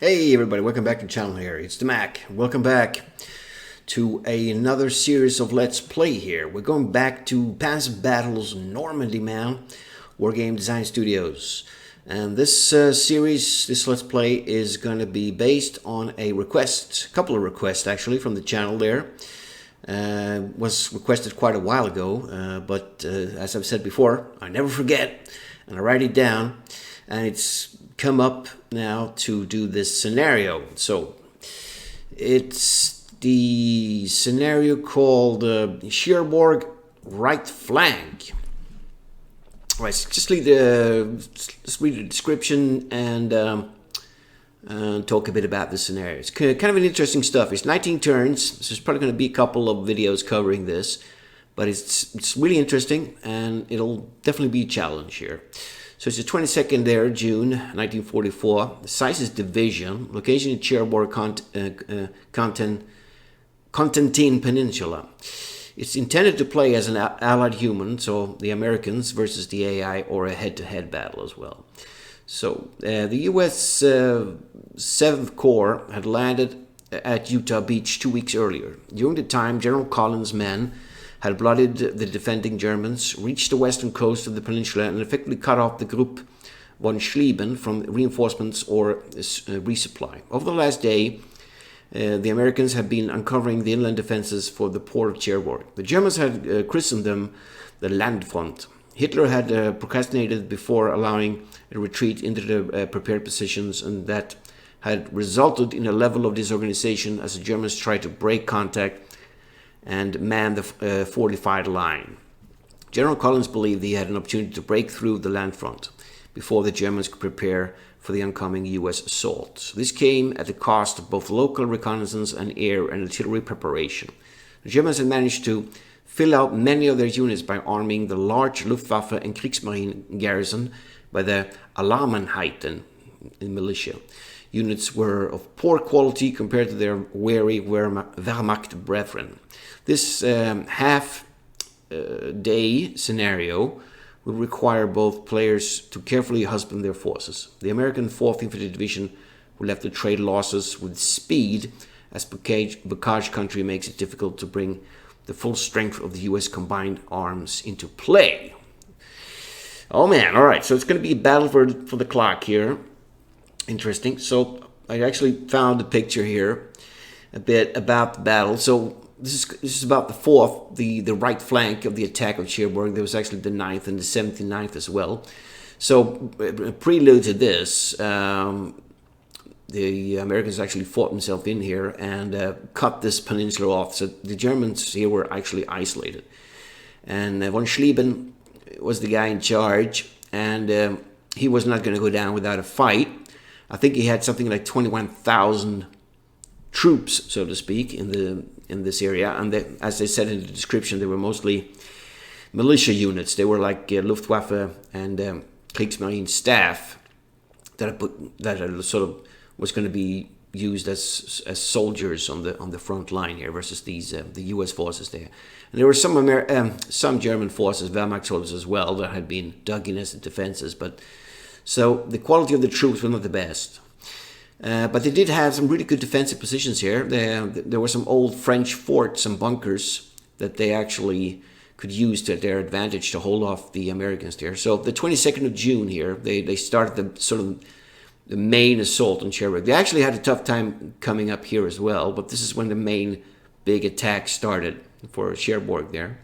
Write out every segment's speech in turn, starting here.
Hey everybody, welcome back to the channel here. It's the Mac. Welcome back to another series of Let's Play here. We're going back to Panzer Battles Normandy, man. Wargame Design Studios. And this series, this Let's Play is going to be based on a request, a couple of requests actually from the channel there. Was requested quite a while ago, but as I've said before, I never forget and I write it down, and it's come up now to do this scenario. So it's the scenario called Cherbourg right flank. All right, so just read the description and talk a bit about the scenario. It's kind of an interesting stuff. It's 19 turns, so there's probably going to be a couple of videos covering this, but it's really interesting and it'll definitely be a challenge here. So it's the 22nd there, June 1944. The size is division. Location in Cherbourg, Cotentin Peninsula. It's intended to play as an allied human, so the Americans versus the AI, or a head-to-head battle as well. So the U.S. 7th Corps had landed at Utah Beach 2 weeks earlier. During the time, General Collins' men had blooded the defending Germans, reached the western coast of the peninsula, and effectively cut off the Group von Schlieben from reinforcements or resupply. Over the last day, the Americans had been uncovering the inland defenses for the port of Cherbourg. The Germans had christened them the land front. Hitler had procrastinated before allowing a retreat into the prepared positions, and that had resulted in a level of disorganization as the Germans tried to break contact and man the fortified line. General Collins believed he had an opportunity to break through the land front before the Germans could prepare for the oncoming U.S. assault. So this came at the cost of both local reconnaissance and air and artillery preparation. The Germans had managed to fill out many of their units by arming the large Luftwaffe and Kriegsmarine garrison by the Alarmenheiten in militia. Units were of poor quality compared to their wary Wehrmacht brethren. This half-day scenario would require both players to carefully husband their forces. The American 4th Infantry Division will have to trade losses with speed, as Bocage country makes it difficult to bring the full strength of the U.S. combined arms into play. Oh man, alright, so it's going to be a battle for the clock here. Interesting. So I actually found a picture here a bit about the battle. So this is about the 4th, the right flank of the attack of Cherbourg. There was actually the 9th and the 79th as well. So prelude to this, the Americans actually fought themselves in here and cut this peninsula off. So the Germans here were actually isolated. And von Schlieben was the guy in charge, and he was not going to go down without a fight. I think he had something like 21,000 troops, so to speak, in this area. And they, as I said in the description, they were mostly militia units. They were like Luftwaffe and Kriegsmarine staff that sort of was going to be used as soldiers on the front line here versus these the U.S. forces there. And there were some German forces, Wehrmacht soldiers as well, that had been dug in as the defenses, but. So the quality of the troops were not the best. But they did have some really good defensive positions here. There were some old French forts and bunkers that they actually could use to their advantage to hold off the Americans there. So the 22nd of June here, they started the sort of the main assault on Cherbourg. They actually had a tough time coming up here as well, but this is when the main big attack started for Cherbourg there.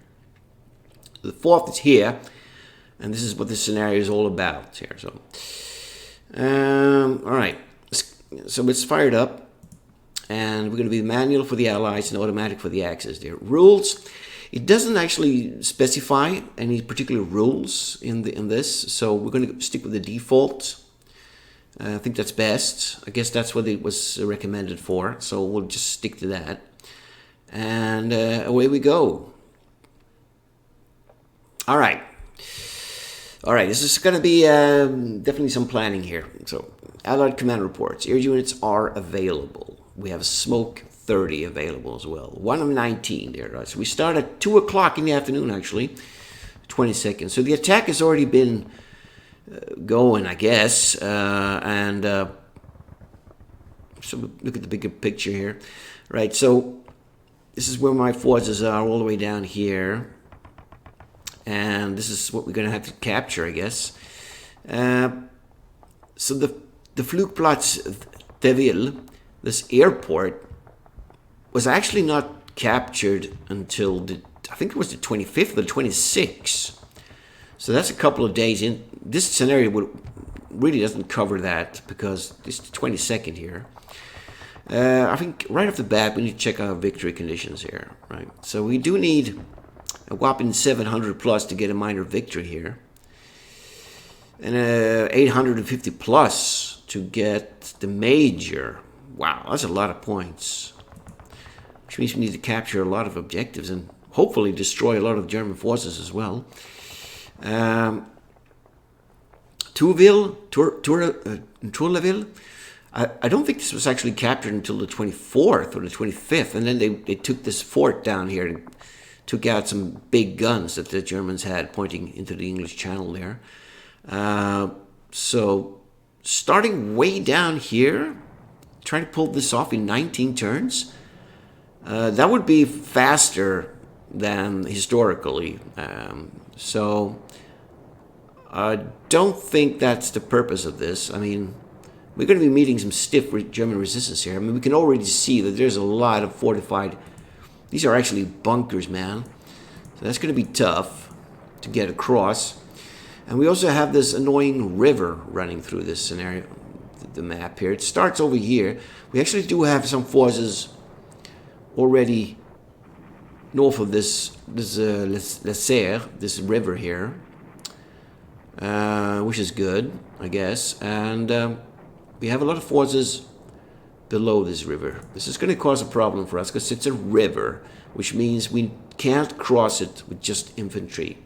The 4th is here. And this is what this scenario is all about here. So, all right. So it's fired up, and we're going to be manual for the Allies and automatic for the Axis there. Rules. It doesn't actually specify any particular rules in this, so we're going to stick with the default. I think that's best. I guess that's what it was recommended for, so we'll just stick to that. And away we go. All right. All right, this is going to be definitely some planning here. So, Allied command reports. Air units are available. We have Smoke 30 available as well. 1 of 19 there. Right? So we start at 2 o'clock in the afternoon, actually. 22nd. So the attack has already been going, I guess. And So look at the bigger picture here. Right, so this is where my forces are, all the way down here. And this is what we're going to have to capture, I guess. So the Flugplatz de Ville, this airport, was actually not captured until I think it was the 25th or the 26th. So that's a couple of days in. This scenario really doesn't cover that because it's the 22nd here. I think right off the bat we need to check our victory conditions here, right? So we do need a whopping 700 plus to get a minor victory here, and 850 plus to get the major. Wow, that's a lot of points, which means we need to capture a lot of objectives and hopefully destroy a lot of German forces as well. Tourlaville, I don't think this was actually captured until the 24th or the 25th, and then they took this fort down here and took out some big guns that the Germans had pointing into the English Channel there. So starting way down here, trying to pull this off in 19 turns, that would be faster than historically. So I don't think that's the purpose of this. I mean, we're going to be meeting some stiff German resistance here. I mean, we can already see that there's a lot of fortified. These are actually bunkers, man. So that's going to be tough to get across. And we also have this annoying river running through this scenario, the map here. It starts over here. We actually do have some forces already north of this La Serre, this river here, which is good, I guess. And we have a lot of forces below this river. This is going to cause a problem for us because it's a river, which means we can't cross it with just infantry.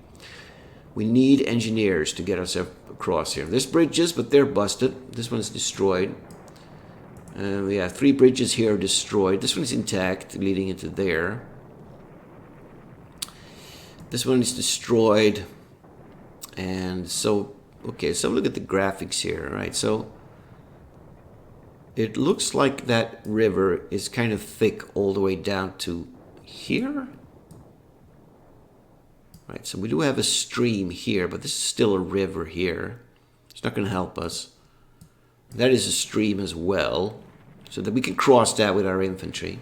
We need engineers to get ourselves across here. There's bridges, but they're busted. This one's destroyed. We have 3 bridges here destroyed. This one's intact, leading into there. This one is destroyed. And so, okay, so look at the graphics here, right? So it looks like that river is kind of thick all the way down to here. Right, so we do have a stream here, but this is still a river here. It's not going to help us. That is a stream as well, so that we can cross that with our infantry.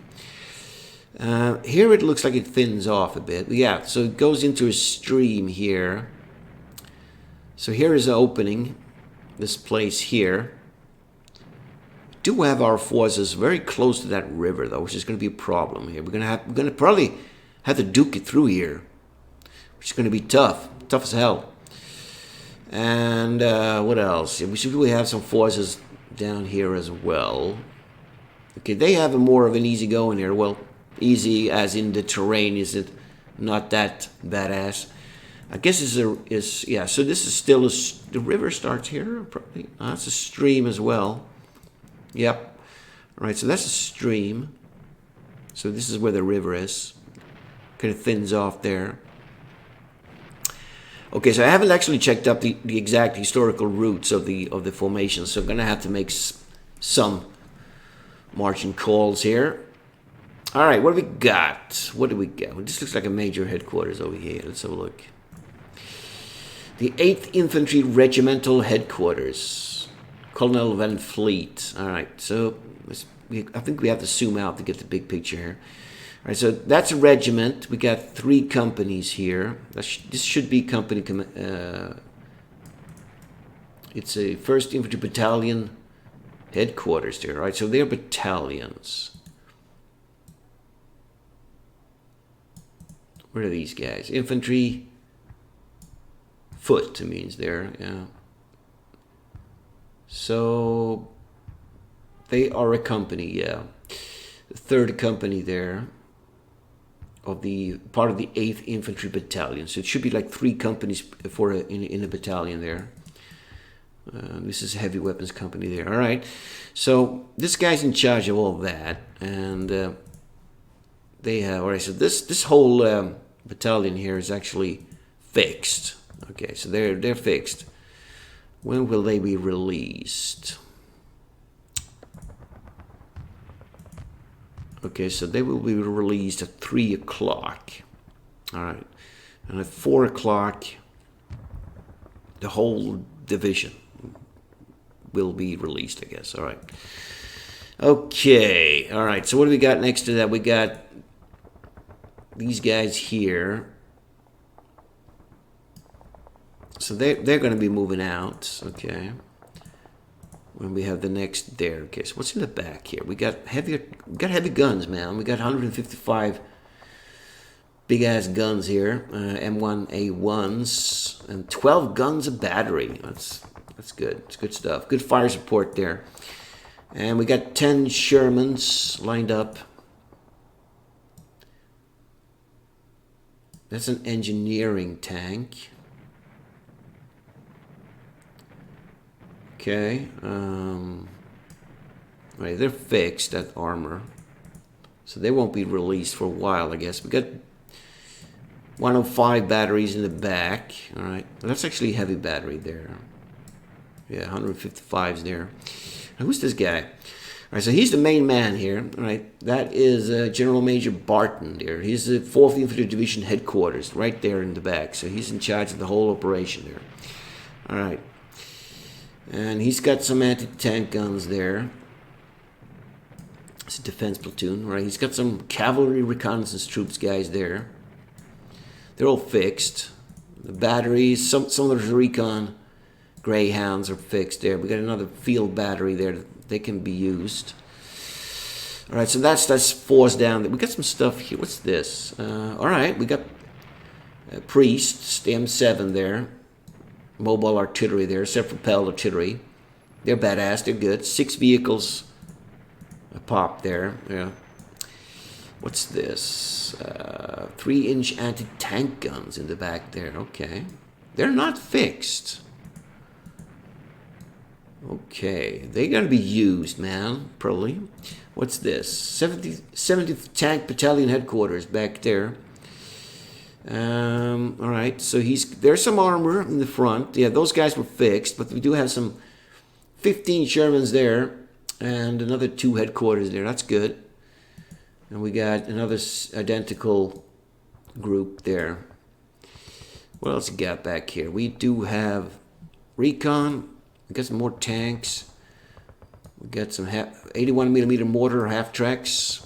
Here it looks like it thins off a bit. Yeah, so it goes into a stream here. So here is an opening, this place here. We do have our forces very close to that river, though, which is going to be a problem here. We're going to probably have to duke it through here, which is going to be tough as hell. And what else? We should really have some forces down here as well. Okay, they have more of an easy going here. Well, easy as in the terrain isn't not that badass. I guess yeah. So this is still the river starts here. Probably that's a stream as well. Yep. All right. So that's a stream. So this is where the river is. Kind of thins off there. Okay, so I haven't actually checked up the exact historical routes of the formation, so I'm gonna have to make some marching calls here. All right, what do we got? What do we get? Well, this looks like a major headquarters over here. Let's have a look. The 8th Infantry Regimental Headquarters, Colonel Van Fleet. All right, so I think we have to zoom out to get the big picture here. All right, so that's a regiment. We got 3 companies here. This should be company. It's a 1st Infantry Battalion headquarters there. All right, so they're battalions. Where are these guys? Infantry foot means there. Yeah. So they are a company. Yeah, the 3rd company there. Of the part of the 8th Infantry Battalion, so it should be like 3 companies for in a battalion there. This is a heavy weapons company there. All right, so this guy's in charge of all that, and they have. All right, so this whole battalion here is actually fixed. Okay, so they're fixed. When will they be released? Okay, so they will be released at 3 o'clock. All right. And at 4 o'clock, the whole division will be released, I guess. All right. Okay. All right. So what do we got next to that? We got these guys here. So they're going to be moving out. Okay. When we have the next there. Okay. So what's in the back here? We got heavy guns, man. We got 155 big ass guns here. M1A1s and 12 guns a battery. That's good. It's good stuff. Good fire support there. And we got 10 Shermans lined up. That's an engineering tank. Okay. Right, they're fixed, that armor. So they won't be released for a while, I guess. We got 105 batteries in the back. All right. That's actually a heavy battery there. Yeah, 155s there. Now, who's this guy? All right, so he's the main man here. All right, that is General Major Barton there. He's the 4th Infantry Division headquarters, right there in the back. So he's in charge of the whole operation there. All right, and he's got some anti-tank guns there. It's a defense platoon. All right, he's got some cavalry reconnaissance troops guys there. They're all fixed. The batteries, some of the recon Greyhounds are fixed there. We got another field battery there. They can be used. All right, so that's force down. We got some stuff here. What's this? All right, we got priests, the M7 there. Mobile artillery there, self-propelled artillery. They're badass. They're good. 6 vehicles a pop there. Yeah. What's this? 3-inch anti-tank guns in the back there. Okay. They're not fixed. Okay, they're going to be used, man, probably. What's this? 70th Tank Battalion Headquarters back there. All right, so there's some armor in the front. Yeah, those guys were fixed, but we do have some 15 Shermans there and another 2 headquarters there. That's good. And we got another identical group there. What else we got back here? We do have recon. We got some more tanks. We got some 81mm mortar half tracks.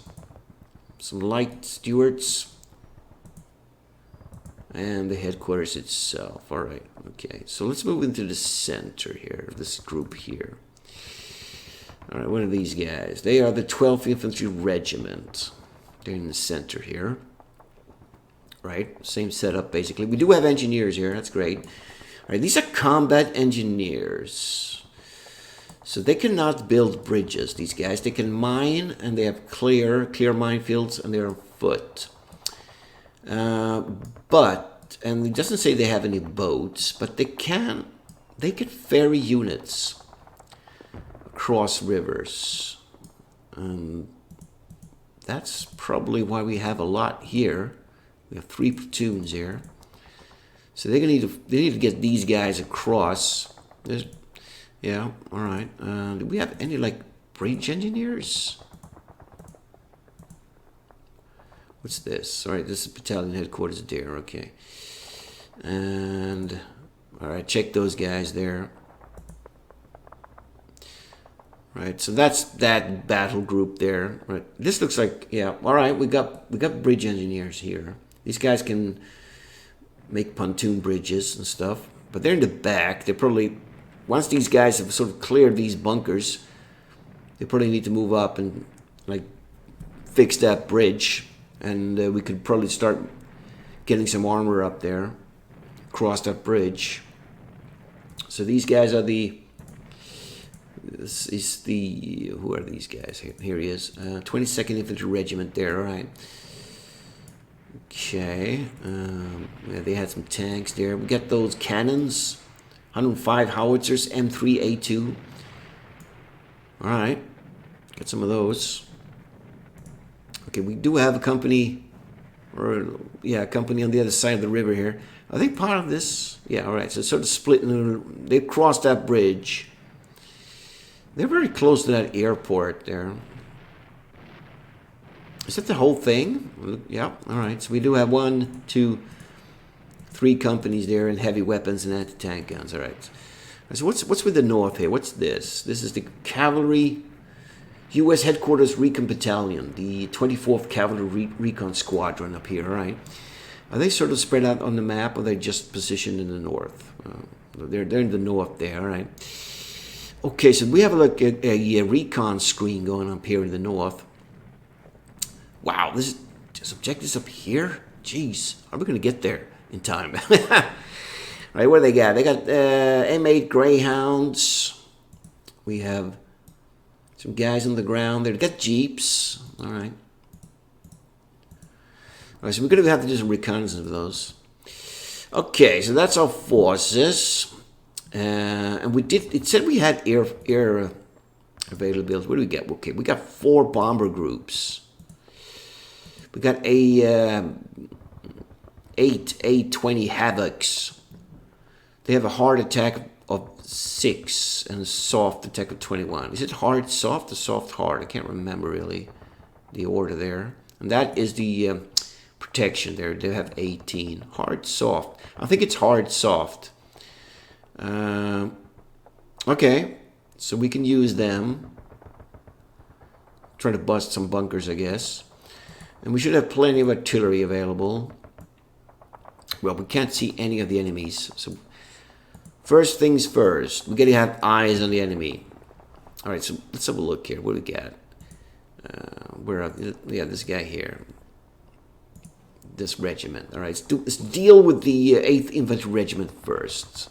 Some light Stuarts. And the headquarters itself. Alright, okay. So let's move into the center here, this group here. Alright, what are these guys? They are the 12th Infantry Regiment. They're in the center here. Right, same setup basically. We do have engineers here, that's great. All right, these are combat engineers. So they cannot build bridges, these guys. They can mine, and they have clear minefields, and they're on foot. And it doesn't say they have any boats, but they can ferry units across rivers. That's probably why we have a lot here. We have 3 platoons here. So they need to get these guys across. Yeah, all right. Do we have any like bridge engineers? What's this? All right, this is battalion headquarters there. Okay, and all right, check those guys there. Right, so that's that battle group there. Right, this looks like, yeah. All right, we got bridge engineers here. These guys can make pontoon bridges and stuff, but they're in the back. They're probably, once these guys have sort of cleared these bunkers, they probably need to move up and like fix that bridge, and we could probably start getting some armor up there, across that bridge. So these guys are who are these guys? Here he is, 22nd Infantry Regiment there, all right. Okay, yeah, they had some tanks there. We got those cannons, 105 howitzers, M3A2. All right, got some of those. Okay, we do have a company, a company on the other side of the river here. Are they part of this? Yeah, all right, so it's sort of split. They've crossed that bridge. They're very close to that airport there. Is that the whole thing? Yeah, all right. So we do have 1, 2, 3 companies there in heavy weapons and anti-tank guns. All right. So what's with the north here? What's this? This is the Cavalry U.S. Headquarters Recon Battalion, the 24th Cavalry Recon Squadron up here. All right. Are they sort of spread out on the map, or are they just positioned in the north? They're in the north there. All right. Okay, so we have a look at a recon screen going up here in the north. Wow, this objectives up here? Jeez, are we going to get there in time? Right, what do they got? They got M8 Greyhounds. We have some guys on the ground there. They got Jeeps. All right. All right, so we're going to have to do some reconnaissance of those. Okay, so that's our forces. And we did. It said we had air availability. What do we get? Okay, we got 4 bomber groups. We got a 8 A-20 Havocs. They have a hard attack of 6 and a soft attack of 21. Is it hard soft or soft hard? I can't remember really the order there. And that is the protection there. They have 18. Hard soft. I think it's hard soft. Okay, so we can use them. Try to bust some bunkers, I guess. And we should have plenty of artillery available. Well, we can't see any of the enemies. So first things first, we gotta have eyes on the enemy. All right, so let's have a look here. What do we got? Yeah, this guy here. This regiment. All right, let's deal with the 8th Infantry Regiment first.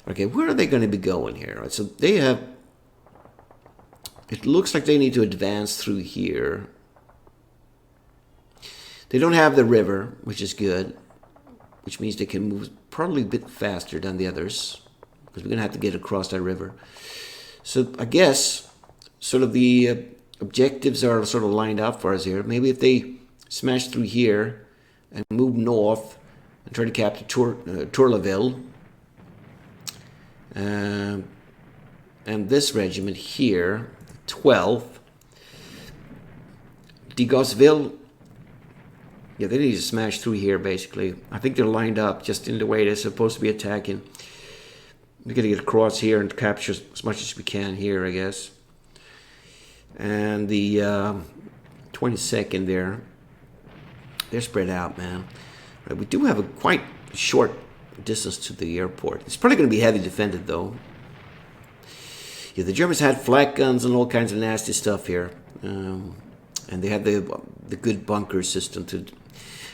Okay, where are they going to be going here? All right, so they have... It looks like they need to advance through here. They don't have the river, which is good. Which means they can move probably a bit faster than the others. Because we're going to have to get across that river. So I guess sort of the objectives are sort of lined up for us here. Maybe if they smash through here and move north and try to capture Tourlaville. And this regiment here, 12th, Digosville. Yeah, they need to smash through here, basically. I think they're lined up just in the way they're supposed to be attacking. We're going to get across here and capture as much as we can here, I guess. And the 22nd there, they're spread out, man. Right, we do have a quite short distance to the airport. It's probably going to be heavy defended, though. Yeah, the Germans had flak guns and all kinds of nasty stuff here. And they had the good bunker system to...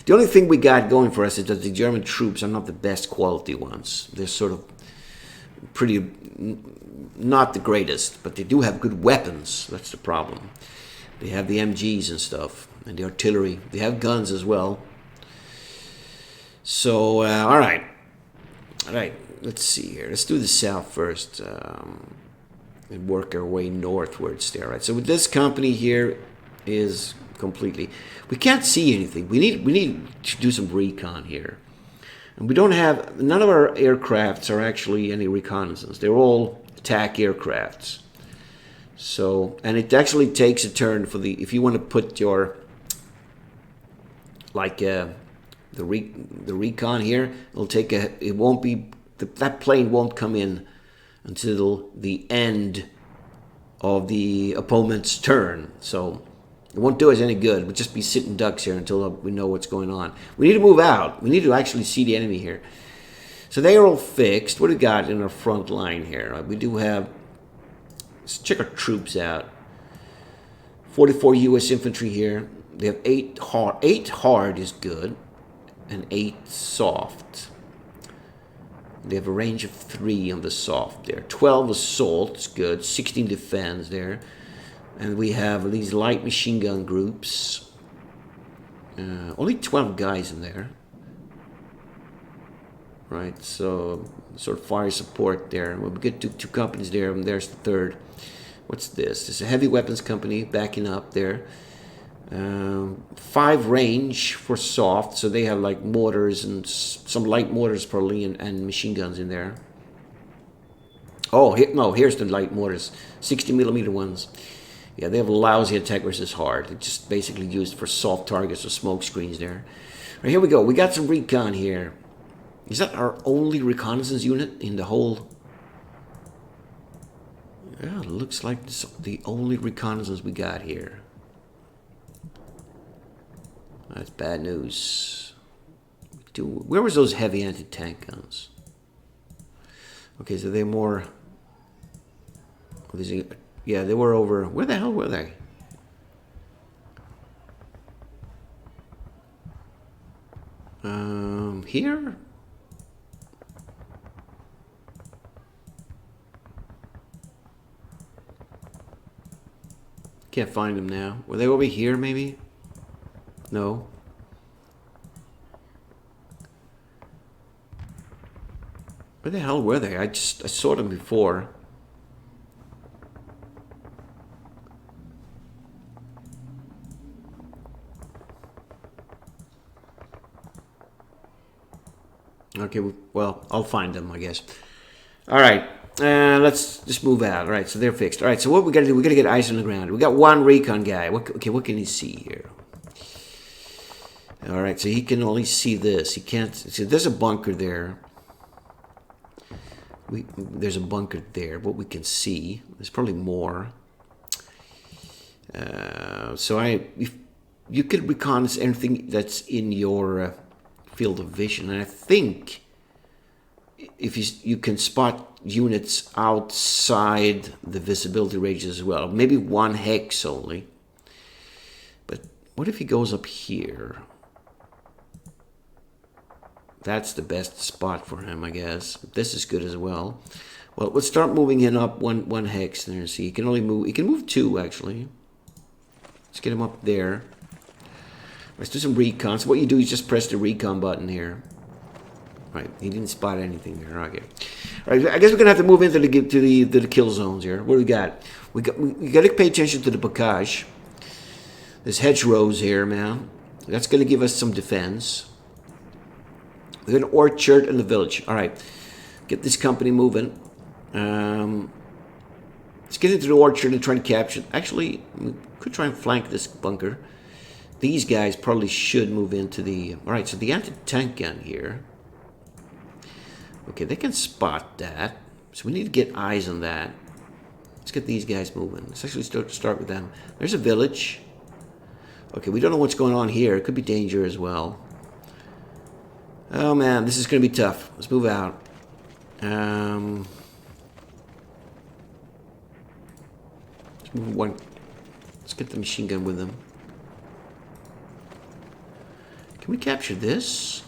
The only thing we got going for us is that the German troops are not the best quality ones. They're sort of pretty... not the greatest, but they do have good weapons. That's the problem. They have the MGs and stuff, and the artillery. They have guns as well. So, all right. All right, let's see here. Let's do the south first and work our way northwards there. Right. So with this company here is completely... We can't see anything. We need to do some recon here. And we don't have... None of our aircrafts are actually any reconnaissance. They're all attack aircrafts. So, and it actually takes a turn for the... If you want to put your... Like... the recon here, it'll take a... It won't be... That plane won't come in until the end of the opponent's turn. So it won't do us any good. We'll just be sitting ducks here until we know what's going on. We need to move out. We need to actually see the enemy here. So they are all fixed. What do we got in our front line here? We do have... Let's check our troops out. 44 U.S. infantry here. They have 8 hard. 8 hard is good. And 8 soft. They have a range of 3 on the soft there. 12 assault is good. 16 defense there. And we have these light machine gun groups. Only 12 guys in there. Right, so sort of fire support there. We'll get 2 companies there, and there's the 3rd. What's this? This is a heavy weapons company backing up there. 5 range for soft, so they have like mortars and some light mortars probably and machine guns in there. Oh, no, here's the light mortars, 60mm ones. Yeah, they have lousy attack versus hard. It's just basically used for soft targets or smoke screens there. All right, here we go. We got some recon here. Is that our only reconnaissance unit in the whole? Yeah, it looks like this the only reconnaissance we got here. That's bad news. Where was those heavy anti-tank guns? Okay, so they're more... Yeah, they were over... Where the hell were they? Here? Can't find them now. Were they over here, maybe? No. Where the hell were they? I saw them before. Okay, well, I'll find them, I guess. All right, let's just move out. All right, so they're fixed. All right, so what we got to do? We got to get eyes on the ground. We got one recon guy. Okay, what can he see here? All right, so he can only see this. He can't see. There's a bunker there. There's a bunker there. What we can see. There's probably more. So if you could reconnaissance anything that's in your field of vision, and I think if you can spot units outside the visibility range as well. Maybe 1 hex only. But what if he goes up here? That's the best spot for him, I guess. This is good as well. Well, let's start moving him up one hex there. See, he can only move. He can move 2 actually. Let's get him up there. Let's do some recon. So what you do is just press the recon button here. Right, he didn't spot anything there. Okay. All right, I guess we're gonna have to move into the kill zones here. What do we got? We got to pay attention to the bocage. There's hedgerows here, man. That's gonna give us some defense. We got an orchard and the village. All right, get this company moving. Let's get into the orchard and try to capture. Actually, we could try and flank this bunker. These guys probably should move into the... All right, so the anti-tank gun here. Okay, they can spot that. So we need to get eyes on that. Let's get these guys moving. Let's actually start with them. There's a village. Okay, we don't know what's going on here. It could be danger as well. Oh, man, this is going to be tough. Let's move out. Let's move one. Let's get the machine gun with them. Can we capture this?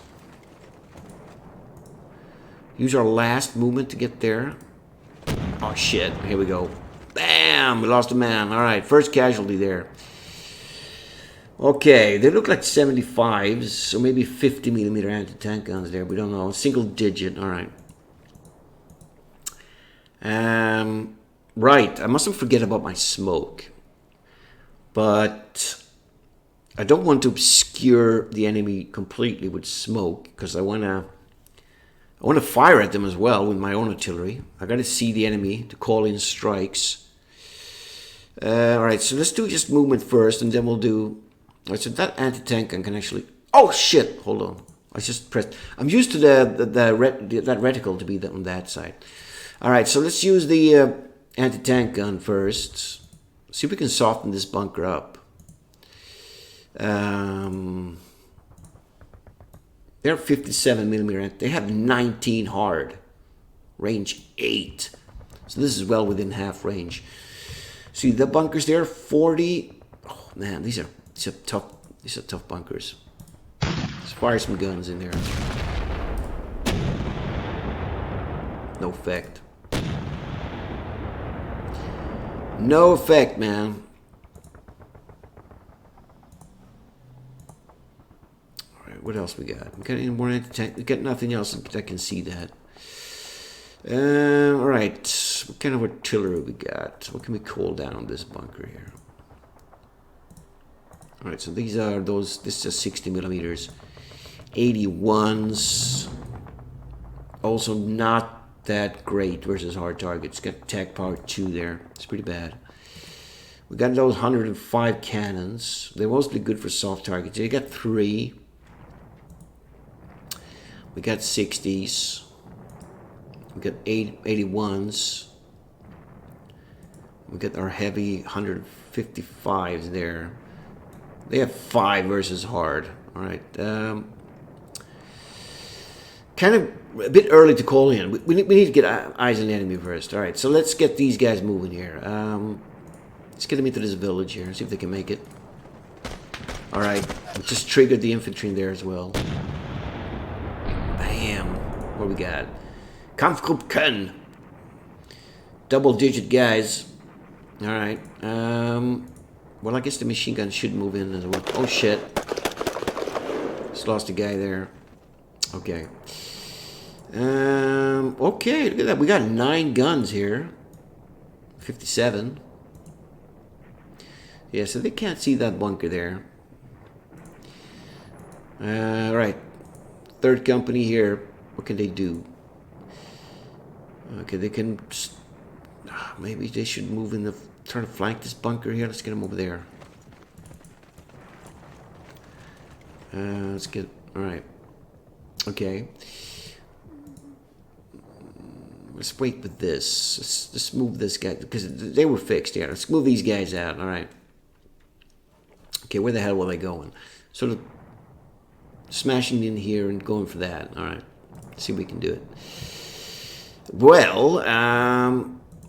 Use our last movement to get there. Oh, shit. Here we go. Bam! We lost a man. All right, first casualty there. Okay, they look like 75s, so maybe 50 millimeter anti-tank guns there. We don't know. Single digit. All right. Right. I mustn't forget about my smoke. But I don't want to obscure the enemy completely with smoke because I want to fire at them as well with my own artillery. I got to see the enemy to call in strikes. All right, so let's do just movement first, and then we'll do. All right, so that anti-tank gun can actually. Oh shit! Hold on. I just pressed. I'm used to that reticle to be on that side. All right, so let's use the anti-tank gun first. See if we can soften this bunker up. They're 57 millimeter. They have 19 hard. Range 8. So this is well within half range. See the bunkers there, 40. Oh man, these are tough. These are tough bunkers. Let's fire some guns in there. No effect. No effect, man. Alright, what else we got? We got any more anti-tank? We got nothing else that can see that. Alright. What kind of artillery we got? What can we call down on this bunker here? Alright, so these are those. This is 60 millimeters. 81s. Also not that great versus hard targets. Got attack power 2 there. It's pretty bad. We got those 105 cannons. They're mostly good for soft targets. You got 3. We got 60s. We got 81s. We got our heavy 155s there. They have 5 versus hard. All right. Kind of a bit early to call in. We need to get eyes on the enemy first. All right. So let's get these guys moving here. Let's get them into this village here. See if they can make it. All right. We just triggered the infantry in there as well. Bam. What we got? Kampfgruppe Köln. Double-digit guys. All right. Well, I guess the machine gun should move in as well. Oh, shit. Just lost a guy there. Okay. Okay, look at that. We got 9 guns here. 57. Yeah, so they can't see that bunker there. Right. 3rd company here. What can they do? Okay, they can... Maybe they should move in the... Try to flank this bunker here. Let's get them over there. Let's get... Alright. Okay. Let's wait with this. Let's move this guy. Because they were fixed. Yeah, let's move these guys out. Alright. Okay, where the hell were they going? Sort of smashing in here and going for that. Alright. See if we can do it. Well,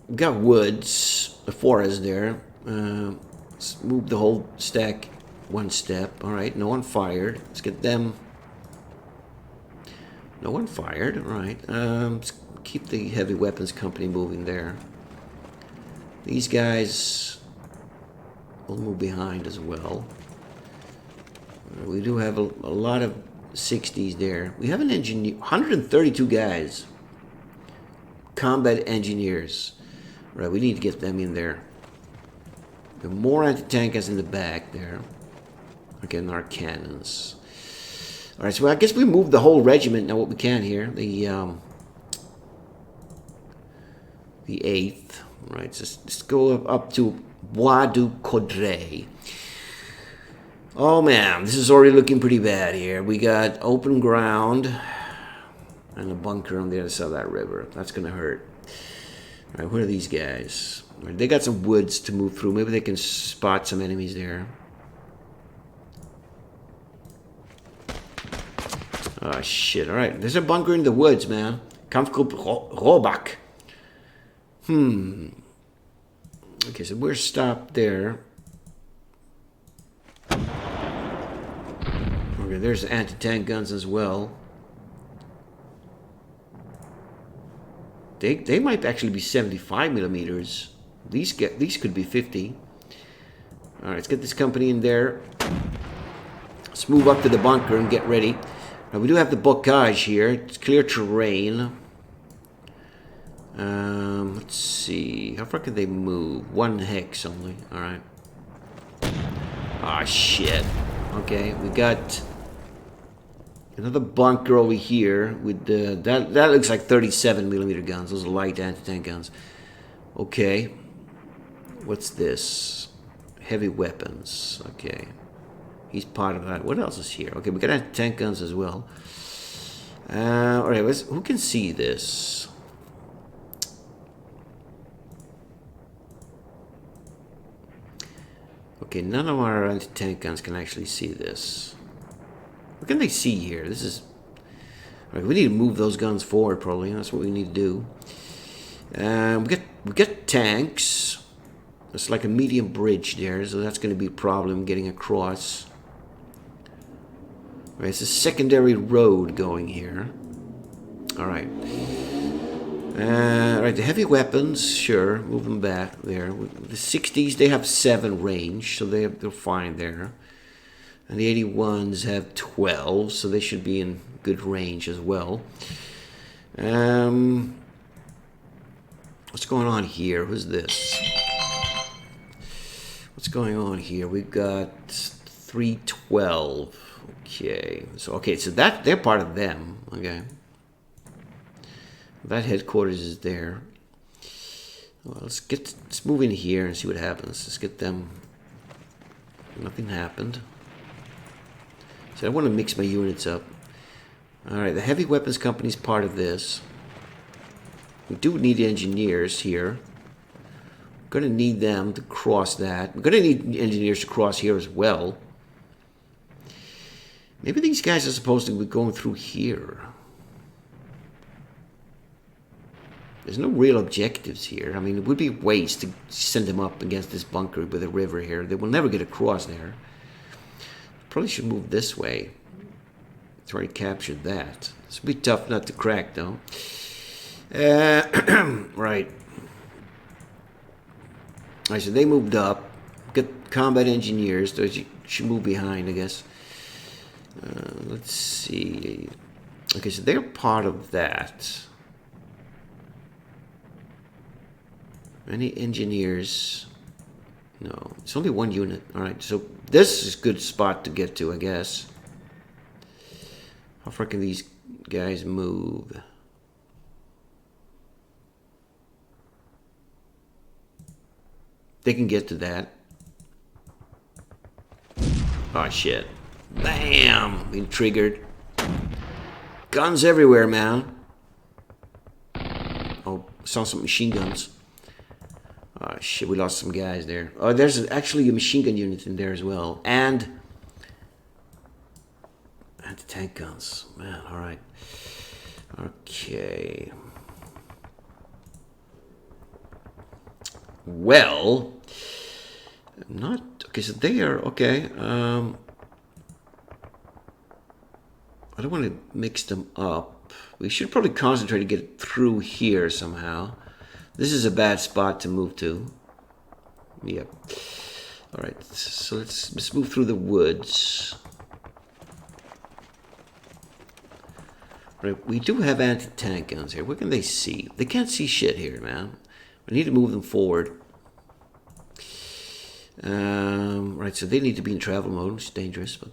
we got woods. The forest there. Let's move the whole stack 1 step. Alright, no one fired. Let's get them. No one fired. Alright. Let's keep the heavy weapons company moving there. These guys will move behind as well. We do have a lot of 60s there. We have an engineer. 132 guys. Combat engineers. Right, we need to get them in there. There are more anti-tankers in the back there. Okay, and our cannons. Alright, so I guess we moved the whole regiment now what we can here. The 8th. Right, so let's go up to Bois du Coudray. Oh man, this is already looking pretty bad here. We got open ground and a bunker on the other side of that river. That's gonna hurt. Alright, what are these guys? Right, they got some woods to move through. Maybe they can spot some enemies there. Oh shit, alright. There's a bunker in the woods, man. Kampfgruppe Robach. Okay, so we're stopped there. Okay, there's anti-tank guns as well. They might actually be 75 millimeters. These could be 50. All right, let's get this company in there. Let's move up to the bunker and get ready. Now we do have the bocage here. It's clear terrain. Let's see. How far can they move? 1 hex only. All right. Ah, shit. Okay, we got another bunker over here with the that looks like 37 millimeter guns. Those are light anti-tank guns. Okay. What's this? Heavy weapons. Okay. He's part of that. What else is here? Okay, we got anti-tank guns as well. All right, who can see this? Okay, none of our anti-tank guns can actually see this. What can they see here? This is... Right, we need to move those guns forward, probably. That's what we need to do. We got tanks. It's like a medium bridge there, so that's going to be a problem getting across. Right, it's a secondary road going here. Alright. Right, the heavy weapons, sure, move them back there. The 60s, they have 7 range, so they're fine there. And the 81s have 12, so they should be in good range as well. What's going on here? Who's this? What's going on here? We've got 312. Okay, so that they're part of them. Okay, that headquarters is there. Well, let's move in here and see what happens. Let's get them. Nothing happened. So I want to mix my units up. Alright, the heavy weapons company is part of this. We do need engineers here. We're going to need them to cross that. We're going to need engineers to cross here as well. Maybe these guys are supposed to be going through here. There's no real objectives here. I mean, it would be a waste to send them up against this bunker with a river here. They will never get across there. Probably should move this way. Try to capture that. This would be tough not to crack, though. Right. Alright, so they moved up. Get combat engineers. Those should move behind, I guess. Let's see. Okay, so they're part of that. Any engineers? No, it's only one unit. Alright, so this is a good spot to get to, I guess. How far can these guys move? They can get to that. Oh shit. Bam! Being triggered. Guns everywhere, man. Oh, saw some machine guns. Oh shit, we lost some guys there. Oh, there's actually a machine gun unit in there as well. And anti-tank guns. Man, alright. Okay. Well, not... Okay, so they are... Okay, I don't want to mix them up. We should probably concentrate to get through here somehow. This is a bad spot to move to. Yep. Alright, so let's move through the woods. Right, we do have anti-tank guns here. What can they see? They can't see shit here, man. We need to move them forward. Right, so they need to be in travel mode, which is dangerous, but...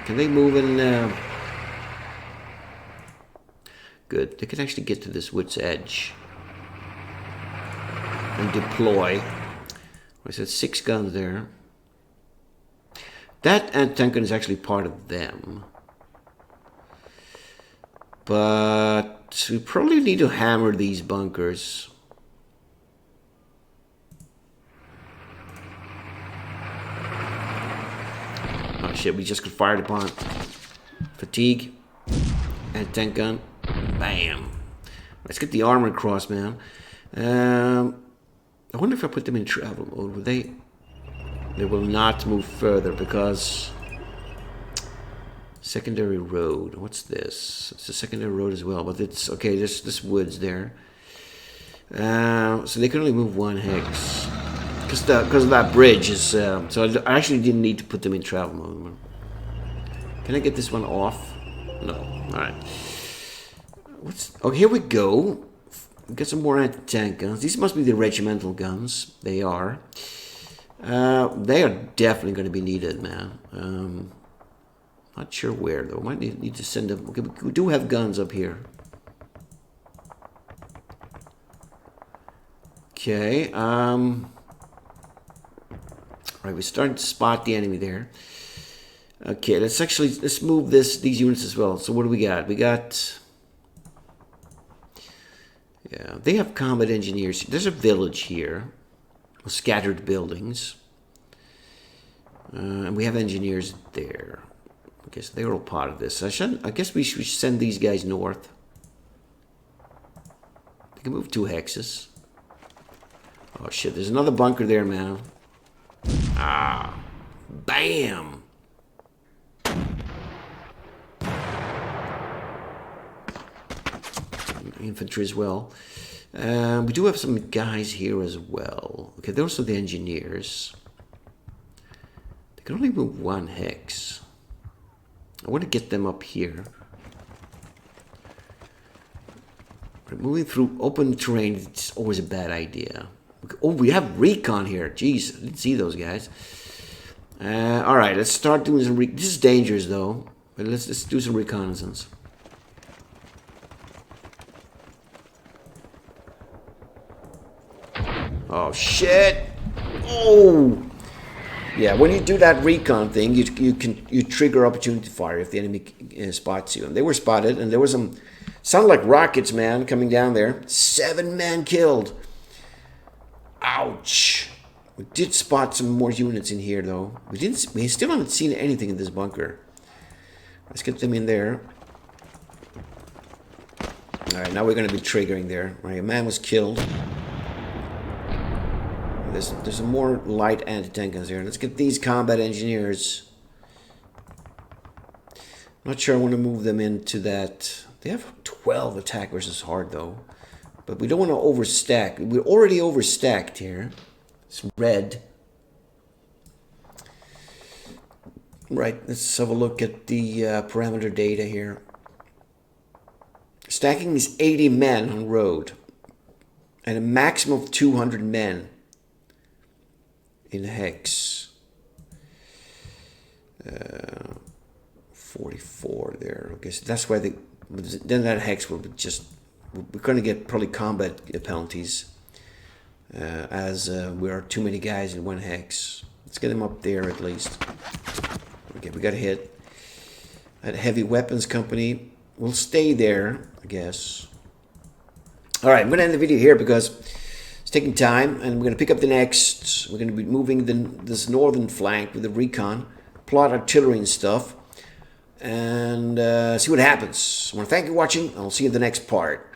Can they move in... Good. They can actually get to this wood's edge. And deploy. I said 6 guns there. That anti-tank gun is actually part of them. But we probably need to hammer these bunkers. Oh shit, we just got fired upon. Fatigue. Anti-tank gun. Bam. Let's get the armor across, man. I wonder if I put them in travel mode. Will they... They will not move further because... Secondary road. What's this? It's a secondary road as well, but it's... Okay, this wood's there. So they can only move 1 hex. Because of that bridge is... so I actually didn't need to put them in travel mode. Can I get this one off? No. Alright. Oh, here we go. We got some more anti-tank guns. These must be the regimental guns. They are. They are definitely going to be needed, man. Not sure where, though. Might need to send them... Okay, we do have guns up here. Okay, Right, we're starting to spot the enemy there. Okay, let's move these units as well. So what do we got? We got... Yeah, they have combat engineers. There's a village here. Scattered buildings. And we have engineers there. I guess they're all part of this. I guess we should send these guys north. They can move 2 hexes. Oh shit, there's another bunker there, man. Ah. Bam! Infantry as well. We do have some guys here as well. Okay, those are the engineers. They can only move 1 hex. I want to get them up here. Moving through open terrain is always a bad idea. Oh, we have recon here. Jeez, I didn't see those guys. Alright, let's start doing some... This is dangerous, though. But let's do some reconnaissance. Oh, shit. Oh. Yeah, when you do that recon thing, you trigger opportunity fire if the enemy spots you. And they were spotted, and there was some, sounded like rockets, man, coming down there. 7 men killed. Ouch. We did spot some more units in here, though. We still haven't seen anything in this bunker. Let's get them in there. All right, now we're going to be triggering there. All right, a man was killed. There's some more light anti-tank guns here. Let's get these combat engineers. Not sure I want to move them into that. They have 12 attack versus hard, though. But we don't want to overstack. We're already overstacked here. It's red. Right, let's have a look at the parameter data here. Stacking is 80 men on road. And a maximum of 200 men in hex. 44 there. I guess that's why then that hex will be just, we're going to get probably combat penalties as we are too many guys in one hex. Let's get them up there at least. Okay, we got hit. That heavy weapons company will stay there, I guess. All right, I'm going to end the video here because it's taking time, and we're going to pick up the next. We're going to be moving this northern flank with the recon, plot artillery and stuff, and see what happens. I want to thank you for watching, and I'll see you in the next part.